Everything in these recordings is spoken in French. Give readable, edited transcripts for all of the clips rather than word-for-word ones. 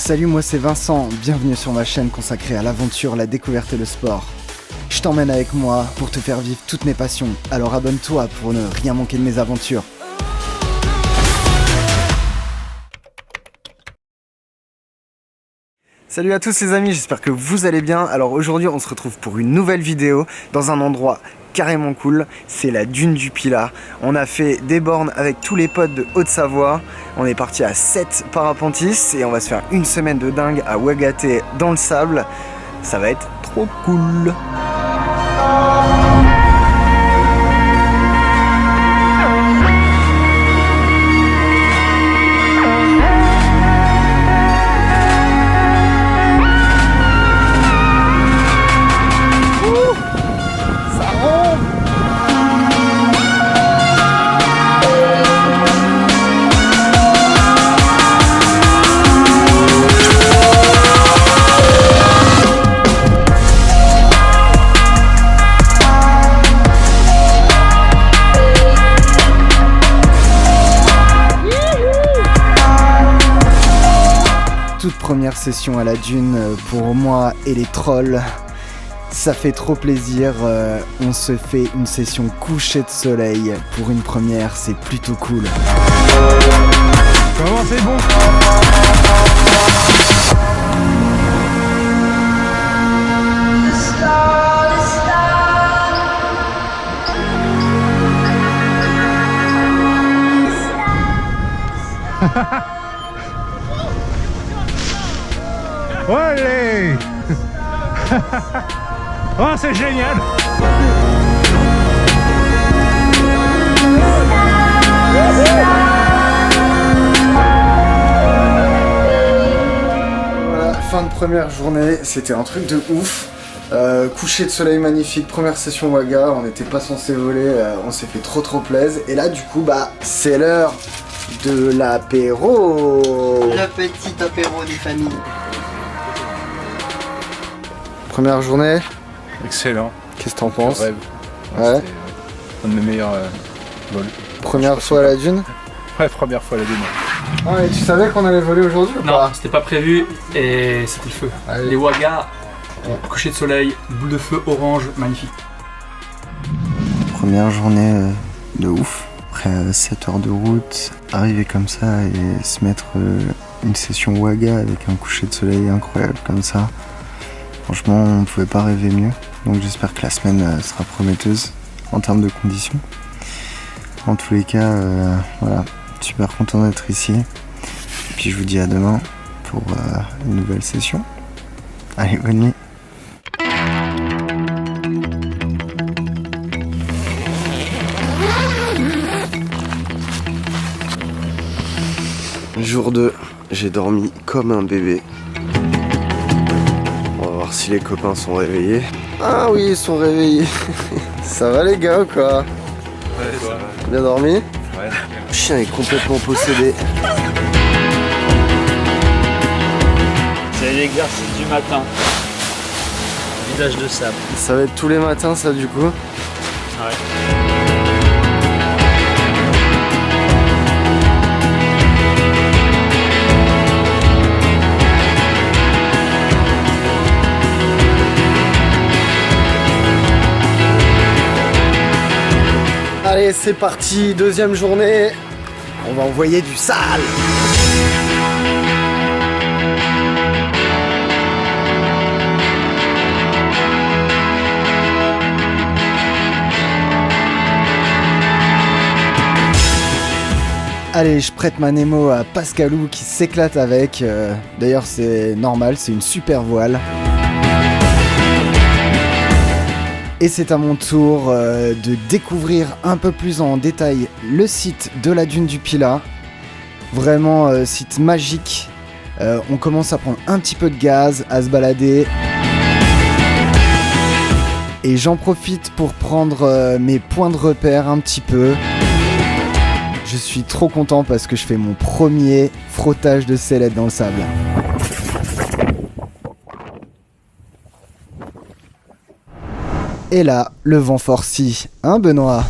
Salut, moi c'est Vincent, bienvenue sur ma chaîne consacrée à l'aventure, la découverte et le sport. Je t'emmène avec moi pour te faire vivre toutes mes passions, alors abonne-toi pour ne rien manquer de mes aventures. Salut à tous les amis, j'espère que vous allez bien. Alors aujourd'hui on se retrouve pour une nouvelle vidéo dans un endroit carrément cool, c'est la dune du Pilat. On a fait des bornes avec tous les potes de Haute-Savoie. On est parti à 7 parapentistes et on va se faire une semaine de dingue à Ouagaté dans le sable. Ça va être trop cool. Toute première session à la dune pour moi et les trolls. Ça fait trop plaisir, on se fait une session coucher de soleil. Pour une première, c'est plutôt cool. Comment c'est bon? Allez. Oh, c'est génial. Voilà, fin de première journée, c'était un truc de ouf. Coucher de soleil magnifique, première session Waga, on n'était pas censé voler, on s'est fait trop plaisir. Et là du coup c'est l'heure de l'apéro. Le petit apéro des familles. Première journée, Excellent. qu'est-ce que t'en penses? Rêve. Ouais. C'était un de mes meilleurs vols. Première fois à la dune? Ouais, première fois à la dune. Ah, et tu savais qu'on allait voler aujourd'hui ou Non, pas? c'était pas prévu et c'était le feu. Allez. Les Waga, coucher de soleil, boule de feu orange, magnifique. Première journée de ouf. Après 7 heures de route, arriver comme ça et se mettre une session Waga avec un coucher de soleil incroyable comme ça. Franchement, on ne pouvait pas rêver mieux. Donc j'espère que la semaine sera prometteuse en termes de conditions. En tous les cas, voilà, super content d'être ici. Et puis je vous dis à demain pour une nouvelle session. Allez, bonne nuit. Jour 2, j'ai dormi comme un bébé. On va voir si les copains sont réveillés. Ah oui, ils sont réveillés. Ça va les gars ou quoi? Ouais, ça va. Bien dormi? Ouais. Le chien est complètement possédé. C'est l'exercice du matin. Visage de sable. Ça va être tous les matins ça du coup? Ouais. Allez, c'est parti, deuxième journée. On va envoyer du sale. Allez, je prête ma Nemo à Pascalou qui s'éclate avec. D'ailleurs, c'est normal, c'est une super voile. Et c'est à mon tour de découvrir un peu plus en détail le site de la dune du Pilat. Vraiment site magique. On commence à prendre un petit peu de gaz, à se balader. Et j'en profite pour prendre mes points de repère un petit peu. Je suis trop content parce que je fais mon premier frottage de sellette dans le sable. Et là, le vent forci, hein Benoît?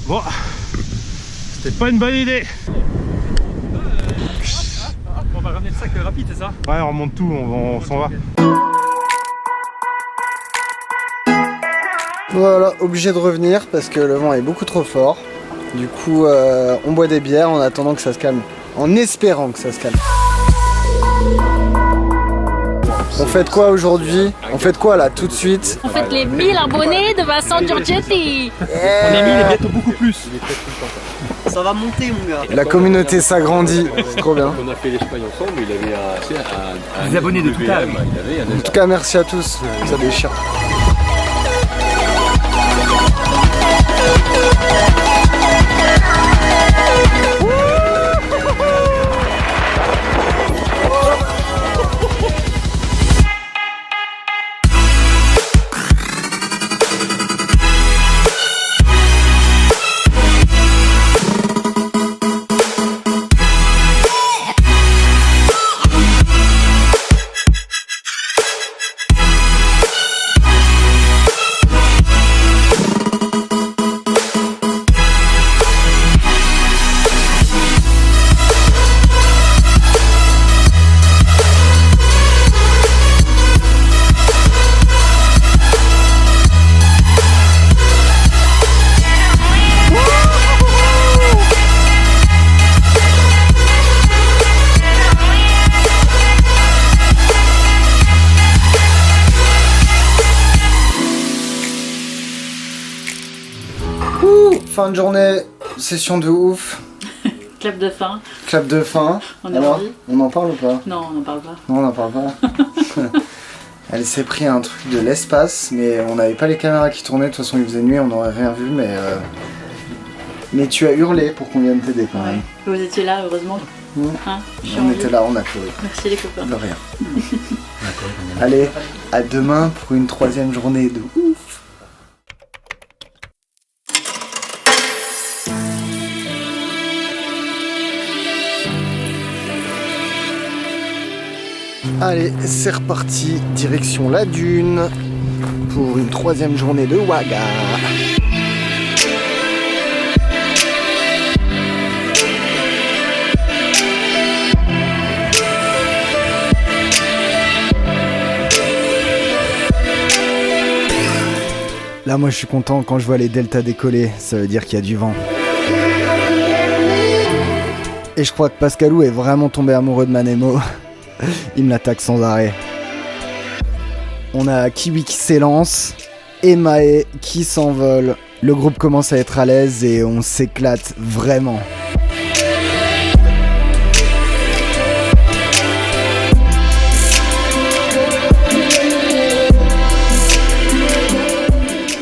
Bon, c'était pas une bonne idée. On va ramener le sac rapide, c'est ça? Ouais, on remonte tout, on s'en va. Voilà, obligé de revenir parce que le vent est beaucoup trop fort. Du coup, on boit des bières en attendant que ça se calme. En espérant que ça se calme. On fait quoi aujourd'hui? On fait quoi là tout de suite? On fait les 1000 abonnés de Vincent Giorgetti. On a mis les bientôt beaucoup plus. Ça va monter, mon gars. La communauté s'agrandit, c'est trop bien. On a fait l'Espagne ensemble, il avait Des abonnés de tout âge. En tout cas, merci à tous, ça déchire. Fin de journée, session de ouf. Clap de fin. Clap de fin. On est Alors, ravis. on en parle ou pas? Non, on n'en parle pas. Non, on n'en parle pas. Elle s'est pris un truc de l'espace, mais on n'avait pas les caméras qui tournaient. De toute façon, il faisait nuit, on n'aurait rien vu, mais tu as hurlé pour qu'on vienne t'aider quand même. Vous étiez là, heureusement. Hein, On était là, on a pleuré. Merci les copains. De rien. Allez, à demain pour une 3e journée de ouf. Allez, c'est reparti, direction la dune pour une 3e journée de Wagga. Là, moi, je suis content quand je vois les deltas décoller, ça veut dire qu'il y a du vent. Et je crois que Pascalou est vraiment tombé amoureux de Manemo. Il me l'attaque sans arrêt. On a Kiwi qui s'élance et Mae qui s'envole. Le groupe commence à être à l'aise et on s'éclate vraiment.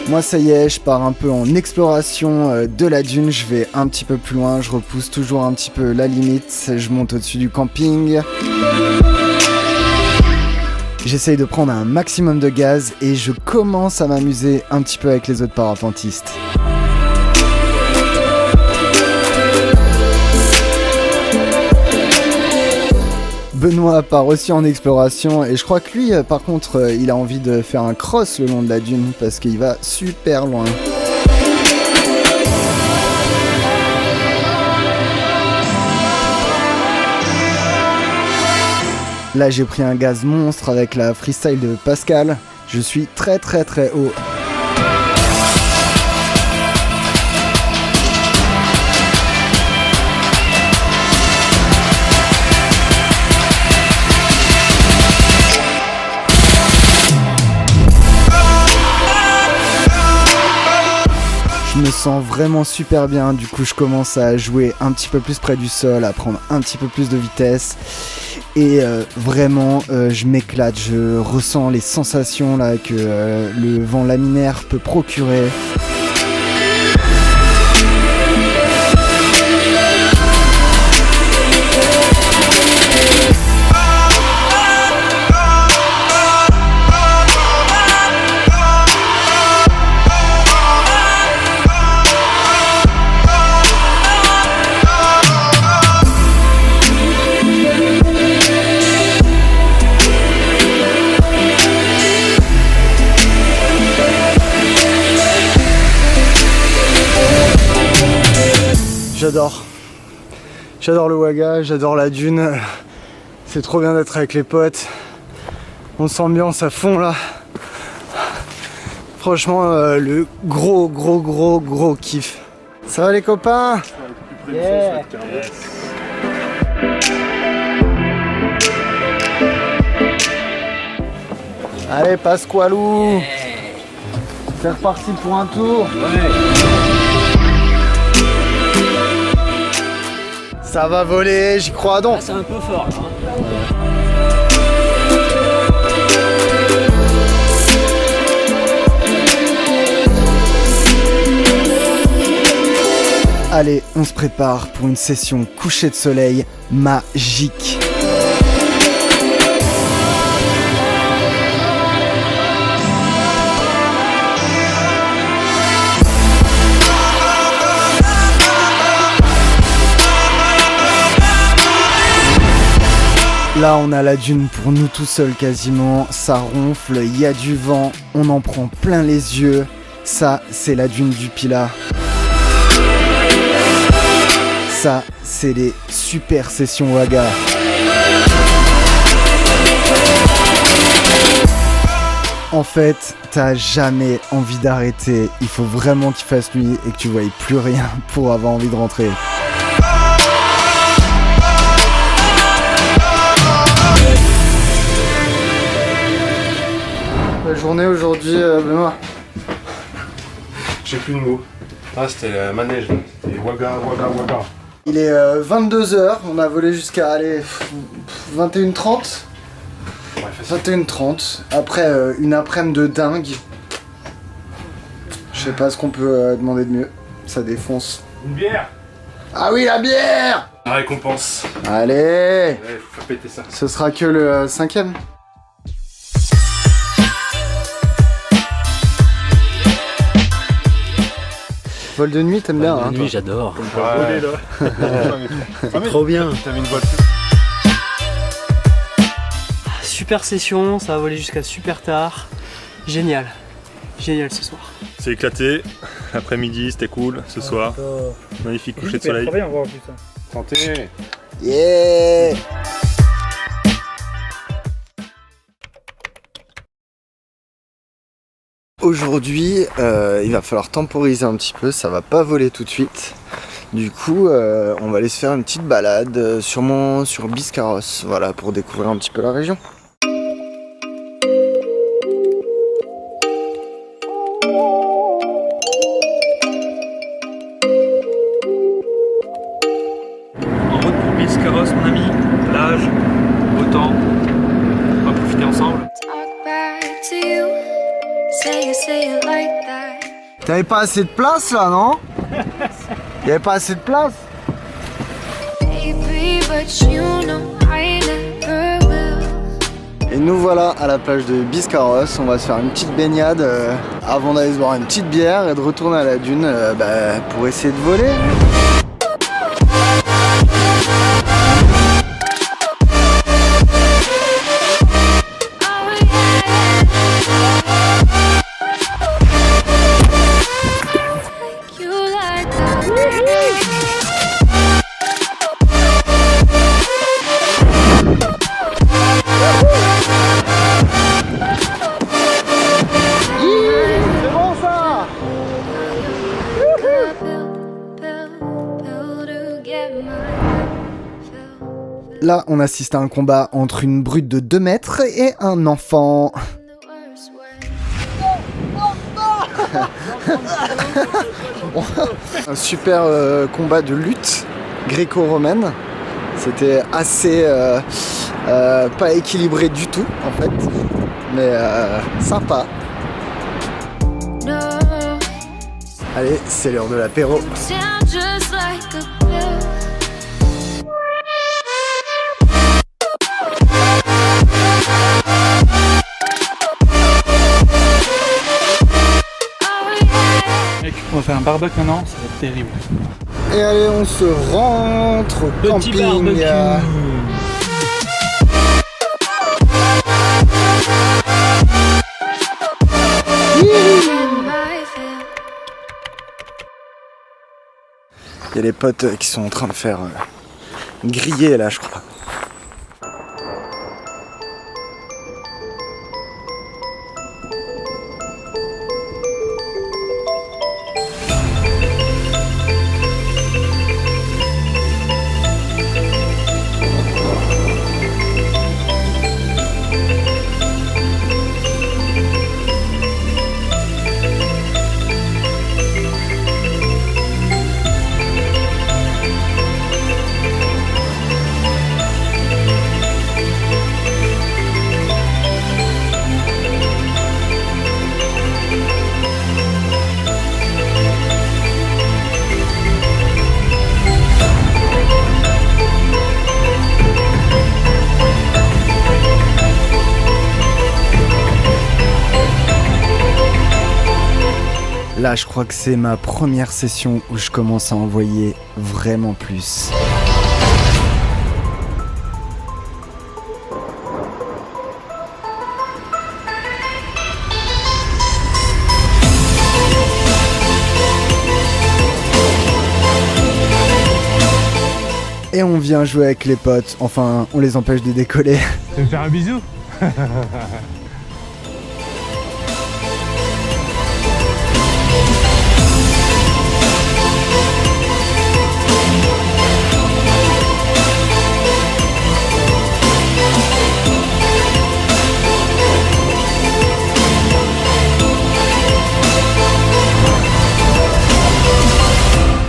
Moi ça y est, je pars un peu en exploration de la dune, je vais un petit peu plus loin, je repousse toujours un petit peu la limite, je monte au-dessus du camping. J'essaye de prendre un maximum de gaz et je commence à m'amuser un petit peu avec les autres parapentistes. Benoît part aussi en exploration et je crois que lui par contre il a envie de faire un cross le long de la dune parce qu'il va super loin. Là j'ai pris un gaz monstre avec la freestyle de Pascal, je suis très haut. Je me sens vraiment super bien, du coup je commence à jouer un petit peu plus près du sol, à prendre un petit peu plus de vitesse et vraiment je m'éclate, je ressens les sensations là que le vent laminaire peut procurer. J'adore. J'adore le Waga, j'adore la dune. C'est trop bien d'être avec les potes. On s'ambiance à fond là. Franchement, le gros kiff. Ça va les copains? Yeah. Allez, Pasqualou. C'est reparti pour un tour. Ça va voler, j'y crois donc. C'est un peu fort là. Allez, on se prépare pour une session coucher de soleil magique. Là, on a la dune pour nous tout seuls quasiment. Ça ronfle, il y a du vent, on en prend plein les yeux. Ça, c'est la dune du Pilat. Ça, c'est les super sessions Waga. En fait, t'as jamais envie d'arrêter. Il faut vraiment qu'il fasse nuit et que tu voyes plus rien pour avoir envie de rentrer. La journée aujourd'hui, Benoît. J'ai plus de mots. Ah, c'était manège. C'était Waga. Il est 22h, on a volé jusqu'à 21h30. 21h30, après une après-midi de dingue. Je sais pas ce qu'on peut demander de mieux, ça défonce. Une bière. Ah oui, la bière. La récompense. Allez, Ouais, faut faire péter ça. ce sera que le 5ème. Vol de nuit, t'aimes bien, hein? Nuit, j'adore. Ouais. Trop bien. T'avais une voile. Super session, ça va voler jusqu'à super tard. Génial. Génial ce soir. C'est éclaté. L'après-midi, c'était cool. Ce soir, magnifique coucher de soleil. Santé. Yeah. Aujourd'hui, il va falloir temporiser un petit peu, ça va pas voler tout de suite. Du coup, on va aller se faire une petite balade, sûrement sur Biscarrosse, voilà, pour découvrir un petit peu la région. En route pour Biscarrosse, mon ami. Plage, beau temps. On va profiter ensemble. T'avais pas assez de place là, non? Il y avait pas assez de place? Et nous voilà à la plage de Biscarrosse, on va se faire une petite baignade avant d'aller se boire une petite bière et de retourner à la dune pour essayer de voler. Là, on assiste à un combat entre une brute de 2 mètres et un enfant. Un super combat de lutte gréco-romaine. C'était assez pas équilibré du tout, en fait. Mais sympa. Allez, c'est l'heure de l'apéro. On va faire un barbecue maintenant, ça va être terrible. Et allez, on se rentre au Petit camping. barbecue. Il y a les potes qui sont en train de faire griller là, je crois. Là, je crois que c'est ma première session où je commence à envoyer vraiment plus. Et on vient jouer avec les potes, enfin, on les empêche de décoller. Tu veux me faire un bisou?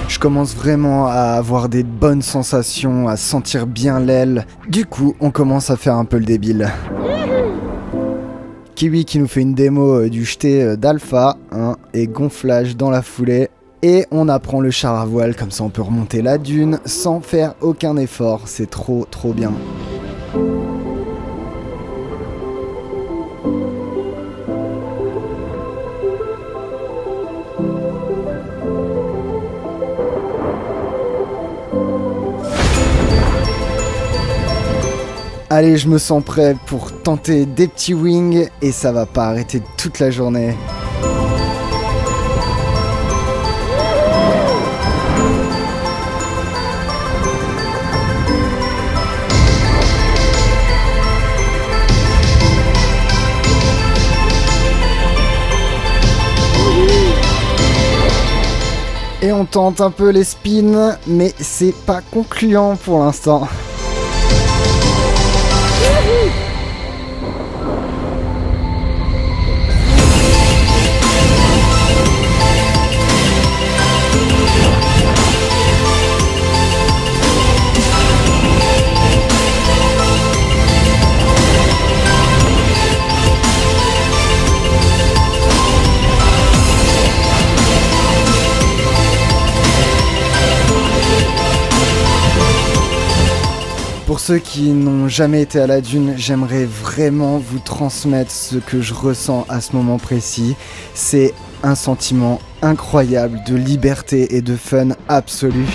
Je commence vraiment à avoir des bonnes sensations, à sentir bien l'aile. Du coup, on commence à faire un peu le débile. Kiwi qui nous fait une démo du jeté d'Alpha, et gonflage dans la foulée. Et on apprend le char à voile, comme ça on peut remonter la dune sans faire aucun effort. C'est trop bien. Allez, je me sens prêt pour tenter des petits wings et ça va pas arrêter toute la journée. Et on tente un peu les spins, mais c'est pas concluant pour l'instant. Pour ceux qui n'ont jamais été à la dune, j'aimerais vraiment vous transmettre ce que je ressens à ce moment précis. C'est un sentiment incroyable de liberté et de fun absolu.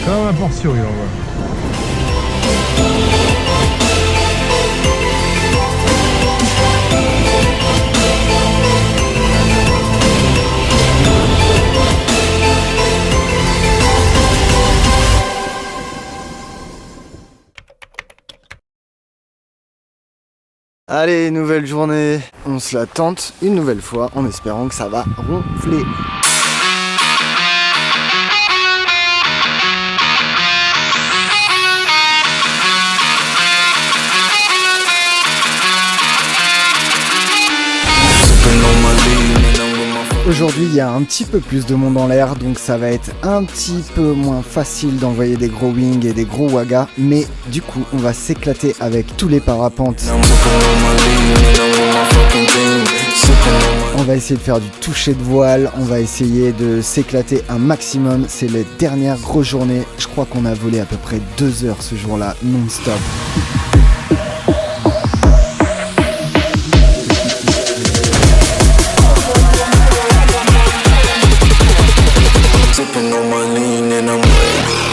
Comme un portion, il en voit. Allez, nouvelle journée, on se la tente une nouvelle fois en espérant que ça va ronfler. Aujourd'hui, il y a un petit peu plus de monde en l'air, donc ça va être un petit peu moins facile d'envoyer des gros wings et des gros wagas, mais du coup, on va s'éclater avec tous les parapentes. On va essayer de faire du toucher de voile, on va essayer de s'éclater un maximum. C'est les dernières grosses journées. Je crois qu'on a volé à peu près 2 heures ce jour-là, non-stop. Sipping on my lean and I'm ready.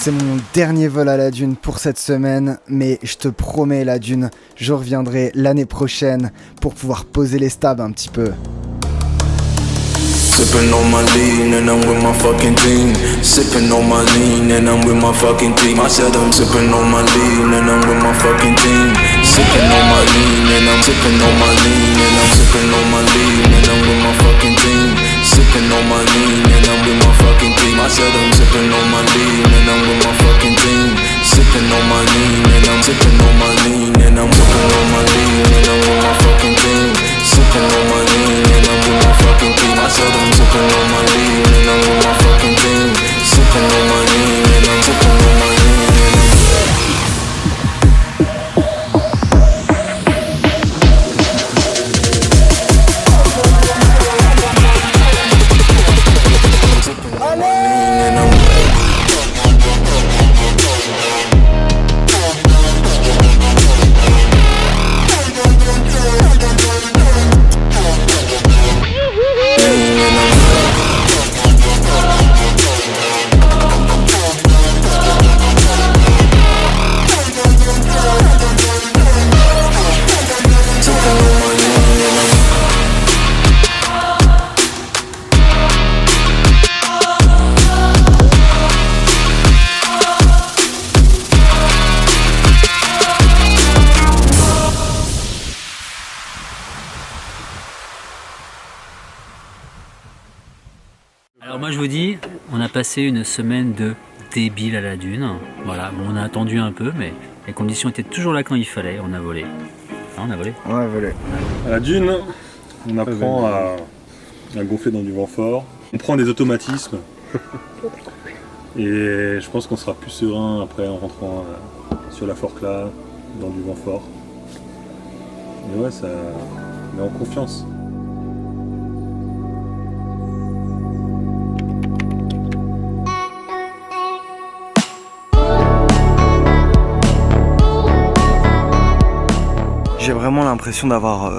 C'est mon dernier vol à la dune pour cette semaine, mais je te promets la dune, je reviendrai l'année prochaine pour pouvoir poser les stabs un petit peu. Sipping on my lean and I'm with my fucking team. Sipping on my lean and I'm with my fucking team. I said I'm sipping on my lean and I'm with my fucking team. Sipping on my lean and I'm sipping on my lean and I'm sipping on my lean and I'm with my fucking team. Sipping on my lean and I'm with my fucking team. I said I'm sipping on my lean and I'm with my fucking team. Sipping on my lean and I'm sipping on my lean and I'm sipping on my lean and I'm with my fucking team. Sipping on my lean and I'm with my fucking team. I said I'm sipping on my lean and I'm with my fucking team. Sipping on my lean and I'm sipping on my lean and I'm Alors moi je vous dis, on a passé une semaine de débile à la dune. Voilà, bon, on a attendu un peu, mais les conditions étaient toujours là quand il fallait, on a volé. Ah, on a volé. Ouais, volé. À la dune, on apprend à gonfler dans du vent fort. On prend des automatismes. Et je pense qu'on sera plus serein après en rentrant sur la fork là, dans du vent fort. Et ouais, ça met en confiance. J'ai vraiment l'impression d'avoir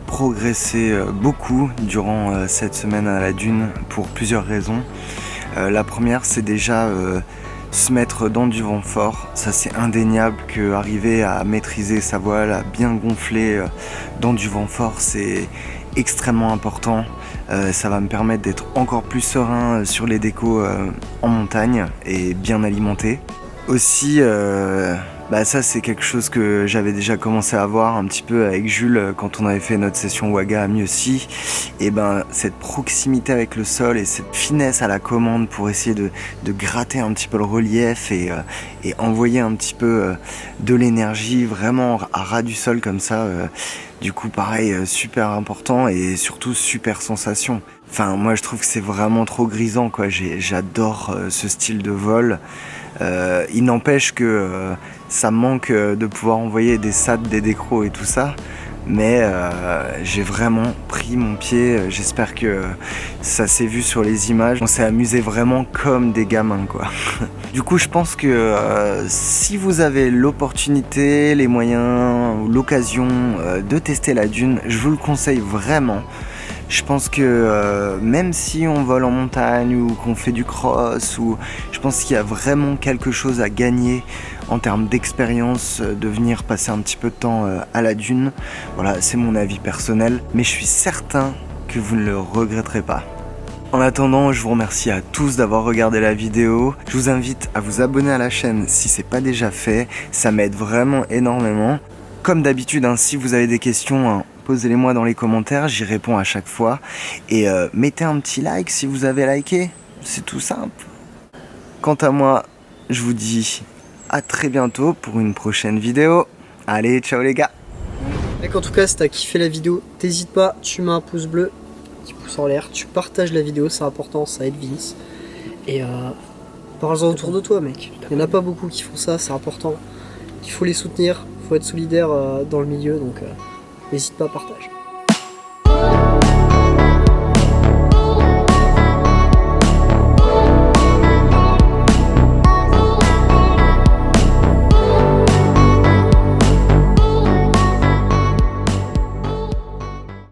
progressé beaucoup durant cette semaine à la dune pour plusieurs raisons. La première, c'est déjà se mettre dans du vent fort. Ça, c'est indéniable qu'arriver à maîtriser sa voile, à bien gonfler dans du vent fort, c'est extrêmement important. Ça va me permettre d'être encore plus serein sur les décos en montagne et bien alimenté. Aussi, ça c'est quelque chose que j'avais déjà commencé à voir un petit peu avec Jules quand on avait fait notre session Waga à Mieuxy. Et cette proximité avec le sol et cette finesse à la commande pour essayer de gratter un petit peu le relief et envoyer un petit peu de l'énergie vraiment à ras du sol comme ça. Du coup pareil, super important et surtout super sensation. Enfin moi je trouve que c'est vraiment trop grisant quoi, j'adore ce style de vol. Il n'empêche que ça manque de pouvoir envoyer des SAT, des décros et tout ça, mais j'ai vraiment pris mon pied, j'espère que ça s'est vu sur les images, on s'est amusé vraiment comme des gamins quoi. Du coup je pense que si vous avez l'opportunité, les moyens ou l'occasion de tester la dune, je vous le conseille vraiment. Je pense que même si on vole en montagne ou qu'on fait du cross, je pense qu'il y a vraiment quelque chose à gagner en termes d'expérience de venir passer un petit peu de temps à la dune. Voilà, c'est mon avis personnel, mais je suis certain que vous ne le regretterez pas. En attendant, je vous remercie à tous d'avoir regardé la vidéo. Je vous invite à vous abonner à la chaîne si c'est pas déjà fait, ça m'aide vraiment énormément. Comme d'habitude, si vous avez des questions, posez-les-moi dans les commentaires, j'y réponds à chaque fois. Et mettez un petit like si vous avez liké, c'est tout simple. Quant à moi, je vous dis à très bientôt pour une prochaine vidéo. Allez, ciao les gars. Mec, en tout cas, si t'as kiffé la vidéo, t'hésites pas, tu mets un pouce bleu, petit pouce en l'air, tu partages la vidéo, c'est important, ça aide Vince. Et parle-en autour de toi, mec. Il y en a pas beaucoup qui font ça, c'est important. Il faut les soutenir, il faut être solidaire dans le milieu, donc n'hésite pas à partager.